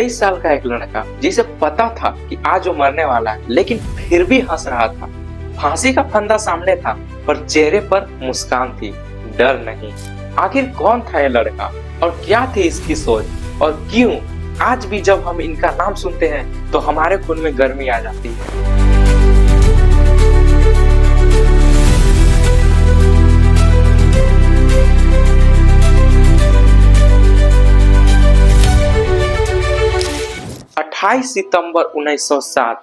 23 साल का एक लड़का जिसे पता था कि आज वो मरने वाला है, लेकिन फिर भी हंस रहा था। फांसी का फंदा सामने था, पर चेहरे पर मुस्कान थी, डर नहीं। आखिर कौन था ये लड़का और क्या थी इसकी सोच, और क्यों आज भी जब हम इनका नाम सुनते हैं तो हमारे खून में गर्मी आ जाती है। सितंबर 1907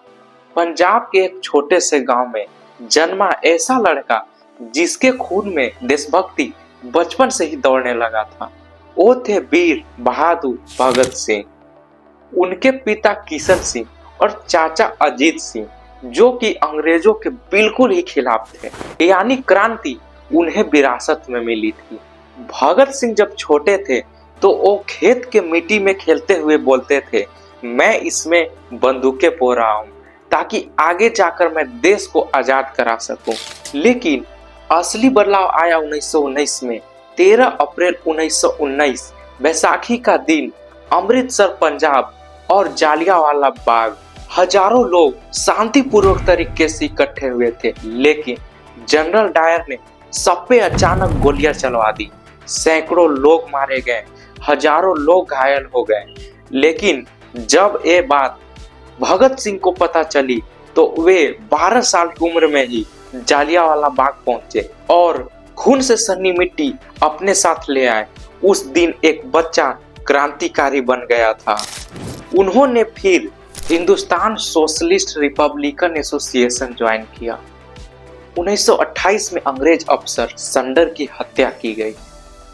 पंजाब के एक छोटे से गांव में जन्मा ऐसा लड़का जिसके खून में देशभक्ति बचपन से ही दौड़ने लगा था। वो थे वीर बहादुर भगत सिंह। उनके पिता किशन सिंह और चाचा अजीत सिंह, जो कि अंग्रेजों के बिल्कुल ही खिलाफ थे, यानी क्रांति उन्हें विरासत में मिली थी। भगत सिंह जब छोटे थे तो वो खेत के मिट्टी में खेलते हुए बोलते थे, मैं इसमें बंदूकें बो रहा हूं ताकि आगे जाकर मैं देश को आजाद करा सकूं। लेकिन असली बदलाव आया 1919 में। 13 अप्रैल 1919 बैसाखी का दिन अमृतसर पंजाब और जालियांवाला बाग हजारों लोग शांतिपूर्वक तरीके से इकट्ठे हुए थे, लेकिन जनरल डायर ने सब पे अचानक गोलियां चलवा दी। सैकड़ों लोग मारे गए, हजारों लोग घायल हो गए। लेकिन जब ये बात भगत सिंह को पता चली तो वे 12 साल की उम्र में ही जालियांवाला बाग पहुंचे और खून से सनी मिट्टी अपने साथ ले आए। उस दिन एक बच्चा क्रांतिकारी बन गया था। उन्होंने फिर Hindustan socialist Republican association join किया। 1928 में अंग्रेज अफसर संडर की हत्या की गई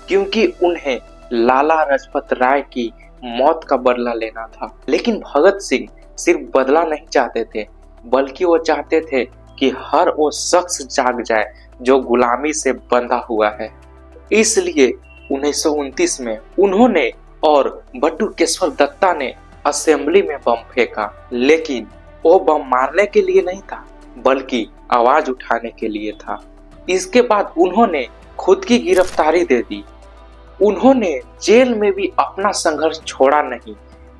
क्योंकि उन्हें लाला लाजपत राय की मौत का बदला लेना था। लेकिन भगत सिंह सिर्फ बदला नहीं चाहते थे, बल्कि वो चाहते थे कि हर वो शख्स जाग जाए जो गुलामी से बंधा हुआ है। इसलिए 1929 में उन्होंने और बटुकेश्वर दत्ता ने असेंबली में बम फेंका, लेकिन वो बम मारने के लिए नहीं था, बल्कि आवाज उठाने के लिए था। इसके बाद उन्होंने खुद की गिरफ्तारी दे दी। उन्होंने जेल में भी अपना संघर्ष छोड़ा नहीं।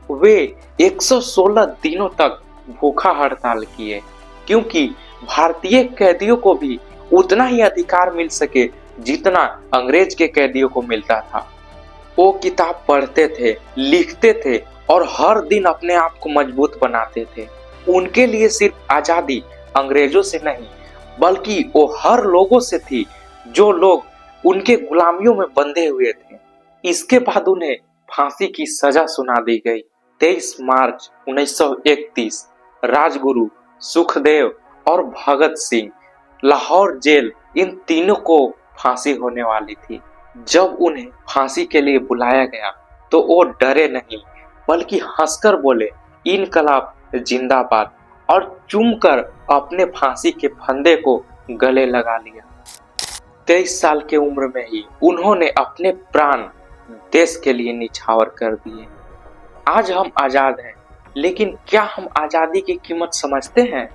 वे 116 दिनों तक भूखा हड़ताल किए, क्योंकि भारतीय कैदियों को भी उतना ही अधिकार मिल सके जितना अंग्रेज के कैदियों को मिलता था। वो किताब पढ़ते थे, लिखते थे और हर दिन अपने आप को मजबूत बनाते थे। उनके लिए सिर्फ आजादी अंग्रेजों से नहीं, बल्कि वो हर लोगों से थी जो लोग उनके गुलामियों में बंधे हुए थे। इसके बाद उन्हें फांसी की सजा सुना दी गई। 23 मार्च 1931 राजगुरु, सुखदेव और भगत सिंह, लाहौर जेल, इन तीनों को फांसी होने वाली थी। जब उन्हें फांसी के लिए बुलाया गया तो वो डरे नहीं, बल्कि हंसकर बोले, इनकलाब जिंदाबाद, और चूमकर अपने फांसी के फंदे को गले लगा लिया। 23 साल की उम्र में ही उन्होंने अपने प्राण देश के लिए निछावर कर दिए। आज हम आजाद हैं, लेकिन क्या हम आजादी की कीमत समझते हैं?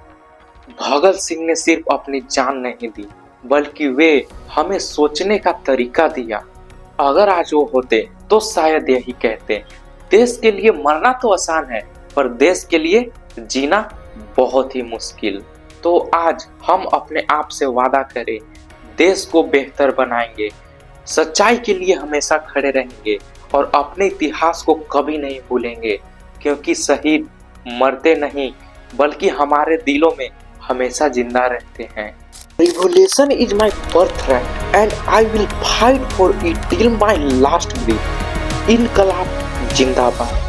भगत सिंह ने सिर्फ अपनी जान नहीं दी, बल्कि वे हमें सोचने का तरीका दिया। अगर आज वो होते तो शायद यही कहते, देश के लिए मरना तो आसान है, पर देश के लिए जीना बहुत ही मुश्किल। तो आज हम अपने आप से वादा करें, देश को बेहतर बनाएंगे, सच्चाई के लिए हमेशा खड़े रहेंगे और अपने इतिहास को कभी नहीं भूलेंगे, क्योंकि शहीद मरते नहीं, बल्कि हमारे दिलों में हमेशा जिंदा रहते हैं। Revolution is my birthright and I will fight for it till my last breath. इनकलाब जिंदाबाद।